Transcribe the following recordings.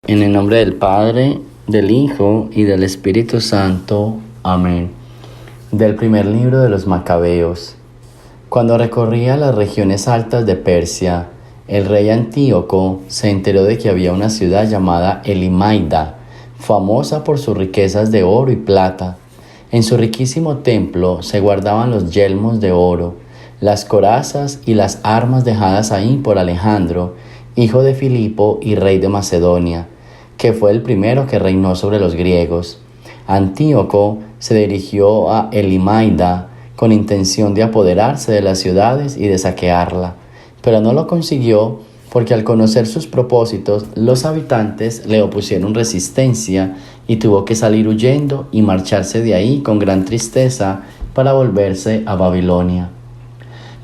En el nombre del Padre, del Hijo y del Espíritu Santo. Amén. Del primer libro de los Macabeos. Cuando recorría las regiones altas de Persia, el rey Antíoco se enteró de que había una ciudad llamada Elimaida, famosa por sus riquezas de oro y plata. En su riquísimo templo se guardaban los yelmos de oro, las corazas y las armas dejadas ahí por Alejandro, hijo de Filipo y rey de Macedonia, que fue el primero que reinó sobre los griegos. Antíoco se dirigió a Elimaida con intención de apoderarse de las ciudades y de saquearla, pero no lo consiguió porque al conocer sus propósitos, los habitantes le opusieron resistencia y tuvo que salir huyendo y marcharse de ahí con gran tristeza para volverse a Babilonia.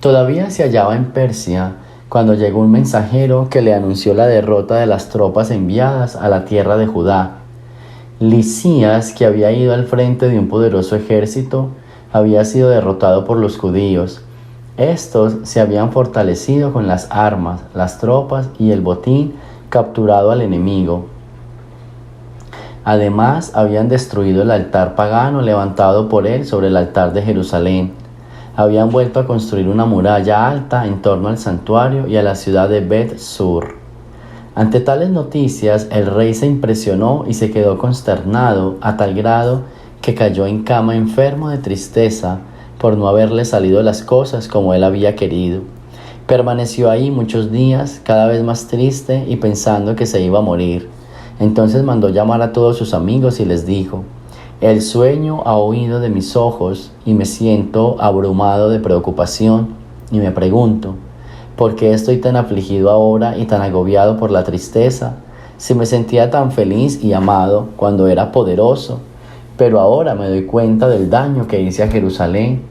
Todavía se hallaba en Persia cuando llegó un mensajero que le anunció la derrota de las tropas enviadas a la tierra de Judá. Lisías, que había ido al frente de un poderoso ejército, había sido derrotado por los judíos. Estos se habían fortalecido con las armas, las tropas y el botín capturado al enemigo. Además, habían destruido el altar pagano levantado por él sobre el altar de Jerusalén. Habían vuelto a construir una muralla alta en torno al santuario y a la ciudad de Bet-Sur. Ante tales noticias, el rey se impresionó y se quedó consternado a tal grado que cayó en cama enfermo de tristeza por no haberle salido las cosas como él había querido. Permaneció ahí muchos días, cada vez más triste y pensando que se iba a morir. Entonces mandó llamar a todos sus amigos y les dijo: «El sueño ha huido de mis ojos y me siento abrumado de preocupación y me pregunto, ¿por qué estoy tan afligido ahora y tan agobiado por la tristeza? Si me sentía tan feliz y amado cuando era poderoso, pero ahora me doy cuenta del daño que hice a Jerusalén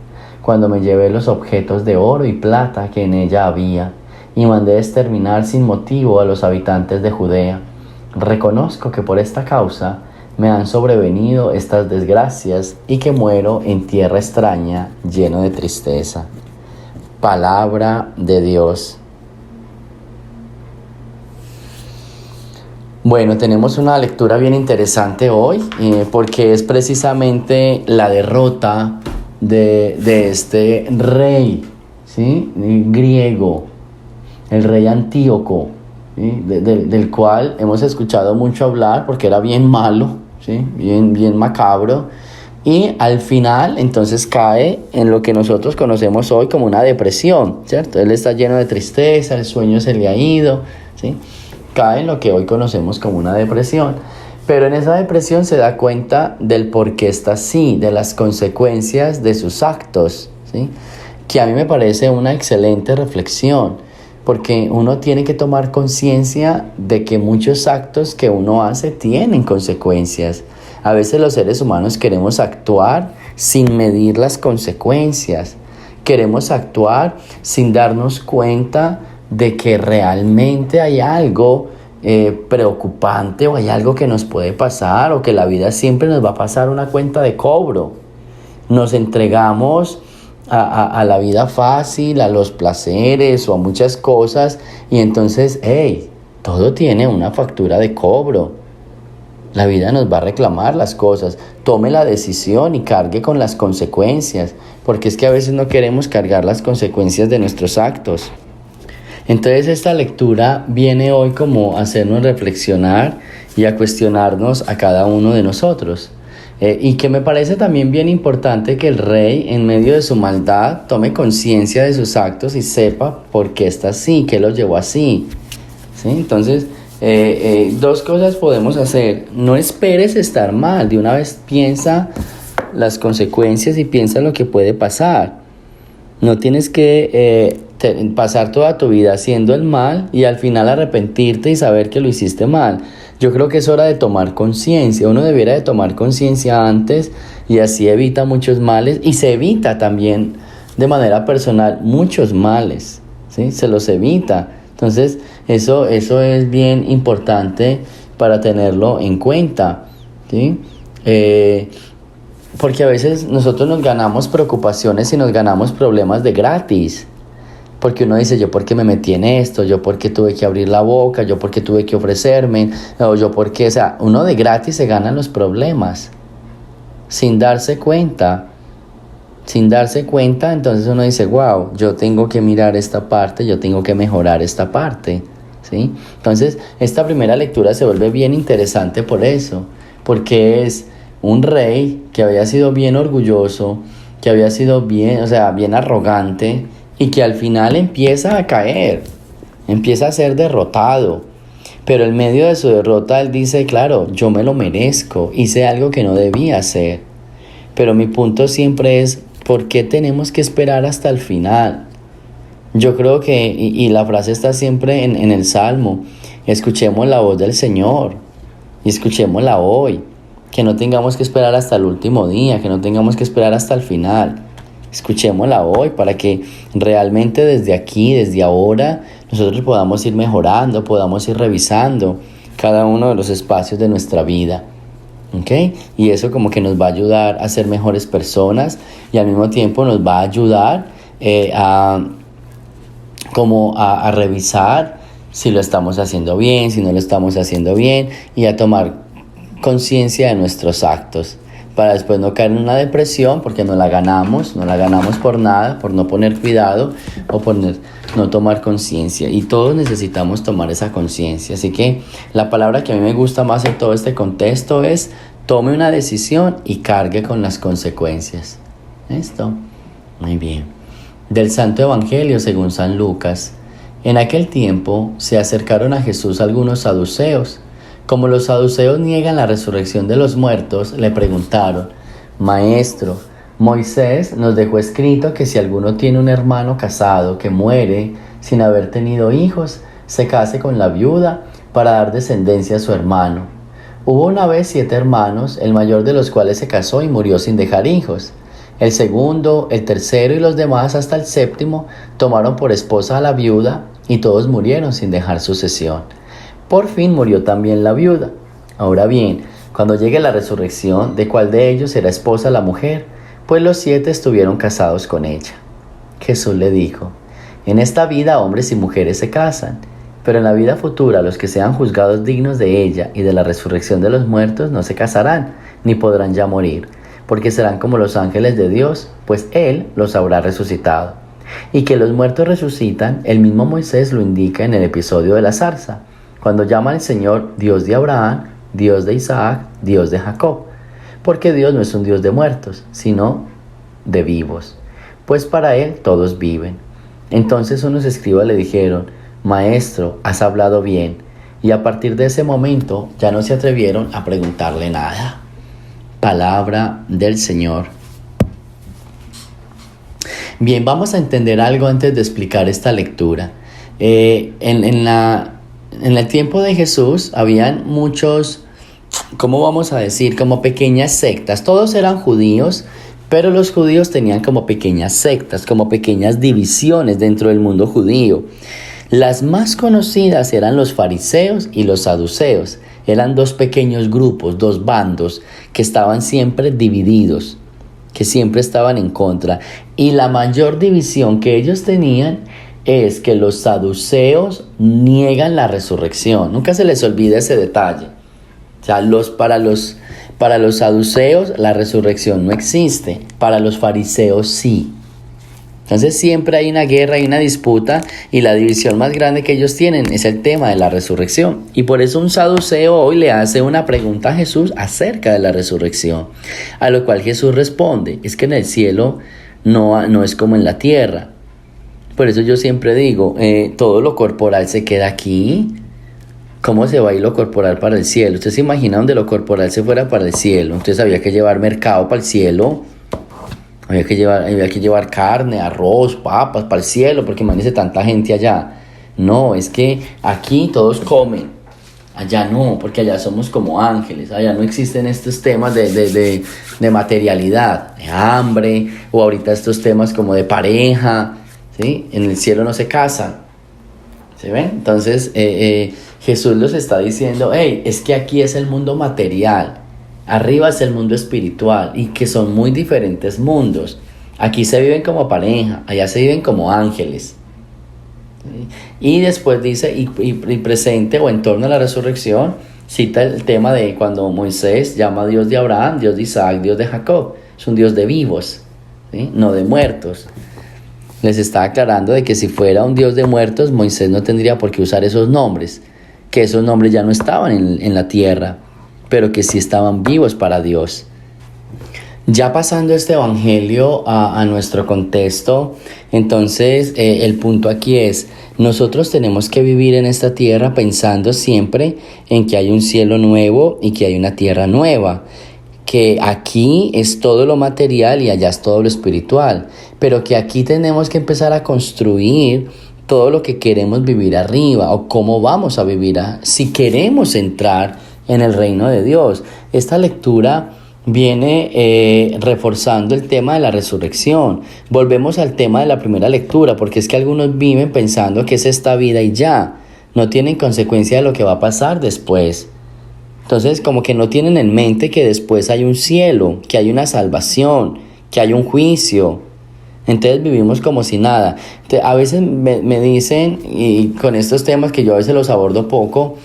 cuando me llevé los objetos de oro y plata que en ella había y mandé exterminar sin motivo a los habitantes de Judea. Reconozco que por esta causa me han sobrevenido estas desgracias y que muero en tierra extraña lleno de tristeza». Palabra de Dios. Bueno, tenemos una lectura bien interesante hoy porque es precisamente la derrota de este rey, ¿sí?, griego, el rey Antíoco, ¿sí?, del cual hemos escuchado mucho hablar porque era bien malo, ¿sí?, bien macabro. Y al final, entonces, cae en lo que nosotros conocemos hoy como una depresión, ¿cierto? Él está lleno de tristeza, el sueño se le ha ido, ¿sí? Cae en lo que hoy conocemos como una depresión. Pero en esa depresión se da cuenta del por qué está así, de las consecuencias de sus actos, ¿sí? Que a mí me parece una excelente reflexión, porque uno tiene que tomar conciencia de que muchos actos que uno hace tienen consecuencias. A veces los seres humanos queremos actuar sin medir las consecuencias. Queremos actuar sin darnos cuenta de que realmente hay algo preocupante o hay algo que nos puede pasar o que la vida siempre nos va a pasar una cuenta de cobro. Nos entregamos a la vida fácil, a los placeres o a muchas cosas y entonces, todo tiene una factura de cobro. La vida nos va a reclamar las cosas. Tome la decisión y cargue con las consecuencias, porque es que a veces no queremos cargar las consecuencias de nuestros actos. Entonces esta lectura viene hoy como a hacernos reflexionar y a cuestionarnos a cada uno de nosotros. Y que me parece también bien importante que el rey, en medio de su maldad, tome conciencia de sus actos y sepa por qué está así, qué lo llevó así, ¿sí? Entonces, dos cosas podemos hacer. No esperes estar mal, de una vez piensa las consecuencias y piensa lo que puede pasar. No tienes que pasar toda tu vida haciendo el mal y al final arrepentirte y saber que lo hiciste mal. Yo creo que es hora de tomar conciencia. Uno debiera de tomar conciencia antes y así evita muchos males y se evita también de manera personal muchos males, ¿sí? Se los evita. Entonces, eso es bien importante para tenerlo en cuenta, ¿sí? Porque a veces nosotros nos ganamos preocupaciones y nos ganamos problemas de gratis. Porque uno dice, yo por qué me metí en esto, yo por qué tuve que abrir la boca, yo por qué tuve que ofrecerme, o yo por qué, o sea, uno de gratis se gana los problemas, sin darse cuenta. Sin darse cuenta, entonces uno dice, wow, yo tengo que mirar esta parte, yo tengo que mejorar esta parte, ¿sí? Entonces, esta primera lectura se vuelve bien interesante por eso, porque es un rey que había sido bien orgulloso, que había sido bien, o sea, bien arrogante, y que al final empieza a caer, empieza a ser derrotado. Pero en medio de su derrota él dice, claro, yo me lo merezco, hice algo que no debía hacer. Pero mi punto siempre es, ¿por qué tenemos que esperar hasta el final? Yo creo que, y la frase está siempre en el Salmo, escuchemos la voz del Señor y escuchémosla hoy. Que no tengamos que esperar hasta el último día, que no tengamos que esperar hasta el final. Escuchémosla hoy para que realmente desde aquí, desde ahora, nosotros podamos ir mejorando, podamos ir revisando cada uno de los espacios de nuestra vida. ¿Okay? Y eso como que nos va a ayudar a ser mejores personas y al mismo tiempo nos va a ayudar a revisar si lo estamos haciendo bien, si no lo estamos haciendo bien y a tomar conciencia de nuestros actos para después no caer en una depresión porque no la ganamos por nada, por no poner cuidado o por no tomar conciencia, y todos necesitamos tomar esa conciencia. Así que la palabra que a mí me gusta más en todo este contexto es tome una decisión y cargue con las consecuencias. ¿Listo? Muy bien. Del Santo Evangelio según San Lucas. En aquel tiempo se acercaron a Jesús algunos saduceos. Como los saduceos niegan la resurrección de los muertos, le preguntaron: Maestro, Moisés nos dejó escrito que si alguno tiene un hermano casado que muere sin haber tenido hijos, se case con la viuda para dar descendencia a su hermano. Hubo una vez 7 hermanos, el mayor de los cuales se casó y murió sin dejar hijos. El segundo, el tercero y los demás hasta el 7º tomaron por esposa a la viuda y todos murieron sin dejar sucesión. Por fin murió también la viuda. Ahora bien, cuando llegue la resurrección, ¿de cuál de ellos será esposa la mujer? Pues los 7 estuvieron casados con ella. Jesús le dijo: en esta vida hombres y mujeres se casan, pero en la vida futura los que sean juzgados dignos de ella y de la resurrección de los muertos no se casarán, ni podrán ya morir, porque serán como los ángeles de Dios, pues Él los habrá resucitado. Y que los muertos resucitan, el mismo Moisés lo indica en el episodio de la zarza, cuando llama al Señor Dios de Abraham, Dios de Isaac, Dios de Jacob. Porque Dios no es un Dios de muertos, sino de vivos, pues para Él todos viven. Entonces unos escribas le dijeron: Maestro, has hablado bien. Y a partir de ese momento ya no se atrevieron a preguntarle nada. Palabra del Señor. Bien, vamos a entender algo antes de explicar esta lectura. En el tiempo de Jesús habían muchos, ¿cómo vamos a decir? Como pequeñas sectas. Todos eran judíos, pero los judíos tenían como pequeñas sectas, como pequeñas divisiones dentro del mundo judío. Las más conocidas eran los fariseos y los saduceos. Eran 2 pequeños grupos, 2 bandos que estaban siempre divididos, que siempre estaban en contra. Y la mayor división que ellos tenían es que los saduceos niegan la resurrección. Nunca se les olvida ese detalle. O sea, para los saduceos la resurrección no existe, para los fariseos sí. Entonces siempre hay una guerra y una disputa, y la división más grande que ellos tienen es el tema de la resurrección. Y por eso un saduceo hoy le hace una pregunta a Jesús acerca de la resurrección, a lo cual Jesús responde: es que en el cielo no es como en la tierra. Por eso yo siempre digo, todo lo corporal se queda aquí. ¿Cómo se va a ir lo corporal para el cielo? ¿Usted se imagina donde lo corporal se fuera para el cielo? Entonces había que llevar mercado para el cielo. Había que llevar carne, arroz, papas para el cielo, porque imagínese tanta gente allá. No, es que aquí todos comen. Allá no, porque allá somos como ángeles. Allá no existen estos temas de materialidad, de hambre, o ahorita estos temas como de pareja. ¿Sí? En el cielo no se casan. ¿Se ven? Entonces Jesús los está diciendo: hey, es que aquí es el mundo material, arriba es el mundo espiritual, y que son muy diferentes mundos. Aquí se viven como pareja, allá se viven como ángeles. Y después dice, y presente o en torno a la resurrección, cita el tema de cuando Moisés llama a Dios de Abraham, Dios de Isaac, Dios de Jacob. Es un Dios de vivos, ¿sí? No de muertos. Les está aclarando de que si fuera un Dios de muertos, Moisés no tendría por qué usar esos nombres, que esos nombres ya no estaban en la tierra, pero que sí estaban vivos para Dios. Ya pasando este evangelio a nuestro contexto, entonces el punto aquí es, nosotros tenemos que vivir en esta tierra pensando siempre en que hay un cielo nuevo y que hay una tierra nueva, que aquí es todo lo material y allá es todo lo espiritual, pero que aquí tenemos que empezar a construir todo lo que queremos vivir arriba o cómo vamos a vivir si queremos entrar en el reino de Dios. Esta lectura viene reforzando el tema de la resurrección. Volvemos al tema de la primera lectura, porque es que algunos viven pensando que es esta vida y ya, no tienen consecuencia de lo que va a pasar después. Entonces, como que no tienen en mente que después hay un cielo, que hay una salvación, que hay un juicio. Entonces vivimos como si nada. Entonces, a veces me dicen, y con estos temas que yo a veces los abordo poco,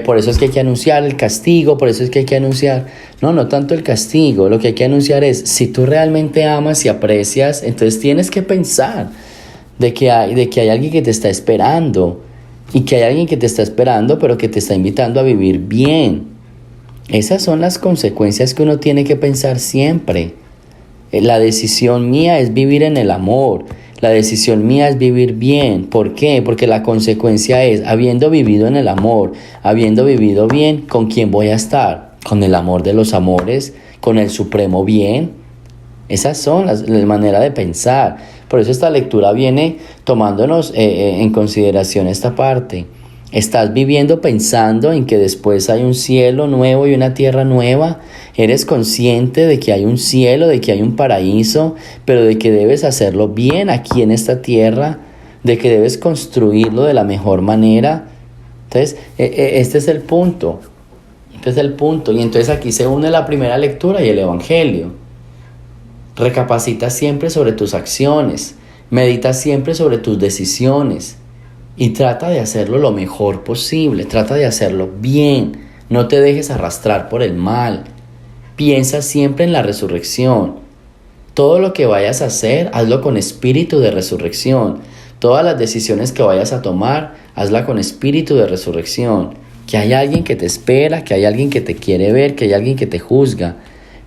por eso es que hay que anunciar el castigo, por eso es que hay que anunciar. No tanto el castigo, lo que hay que anunciar es, si tú realmente amas y aprecias, entonces tienes que pensar de que hay alguien que te está esperando, y que hay alguien que te está esperando, pero que te está invitando a vivir bien. Esas son las consecuencias que uno tiene que pensar siempre. La decisión mía es vivir en el amor. La decisión mía es vivir bien. ¿Por qué? Porque la consecuencia es, habiendo vivido en el amor, habiendo vivido bien, ¿con quién voy a estar? Con el amor de los amores, con el supremo bien. Esas son las maneras de pensar. Por eso esta lectura viene tomándonos en consideración esta parte. ¿Estás viviendo pensando en que después hay un cielo nuevo y una tierra nueva? ¿Eres consciente de que hay un cielo, de que hay un paraíso, pero de que debes hacerlo bien aquí en esta tierra? ¿De que debes construirlo de la mejor manera? Entonces, este es el punto. Este es el punto. Y entonces aquí se une la primera lectura y el evangelio. Recapacita siempre sobre tus acciones. Medita siempre sobre tus decisiones. Y trata de hacerlo lo mejor posible, trata de hacerlo bien, no te dejes arrastrar por el mal. Piensa siempre en la resurrección. Todo lo que vayas a hacer, hazlo con espíritu de resurrección. Todas las decisiones que vayas a tomar, hazla con espíritu de resurrección. Que hay alguien que te espera, que hay alguien que te quiere ver, que hay alguien que te juzga.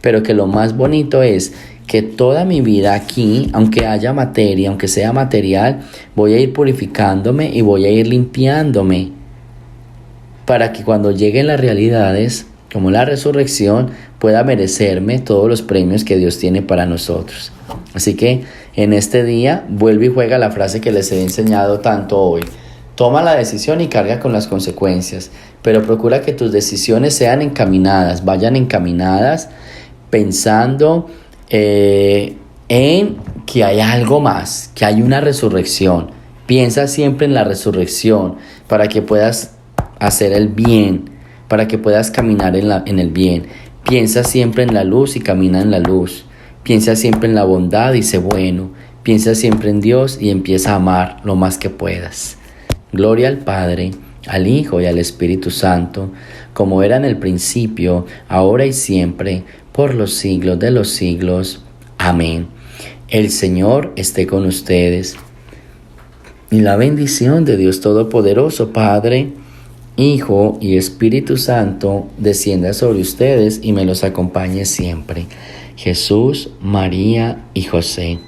Pero que lo más bonito es que toda mi vida aquí, aunque haya materia, aunque sea material, voy a ir purificándome y voy a ir limpiándome para que cuando lleguen las realidades, como la resurrección, pueda merecerme todos los premios que Dios tiene para nosotros. Así que en este día, vuelve y juega la frase que les he enseñado tanto hoy. Toma la decisión y carga con las consecuencias, pero procura que tus decisiones sean encaminadas, vayan encaminadas pensando en que hay algo más, que hay una resurrección. Piensa siempre en la resurrección para que puedas hacer el bien, para que puedas caminar en el bien. Piensa siempre en la luz y camina en la luz. Piensa siempre en la bondad y sé bueno. Piensa siempre en Dios y empieza a amar lo más que puedas. Gloria al Padre, al Hijo y al Espíritu Santo, como era en el principio, ahora y siempre, por los siglos de los siglos. Amén. El Señor esté con ustedes. Y la bendición de Dios Todopoderoso, Padre, Hijo y Espíritu Santo, descienda sobre ustedes y me los acompañe siempre. Jesús, María y José.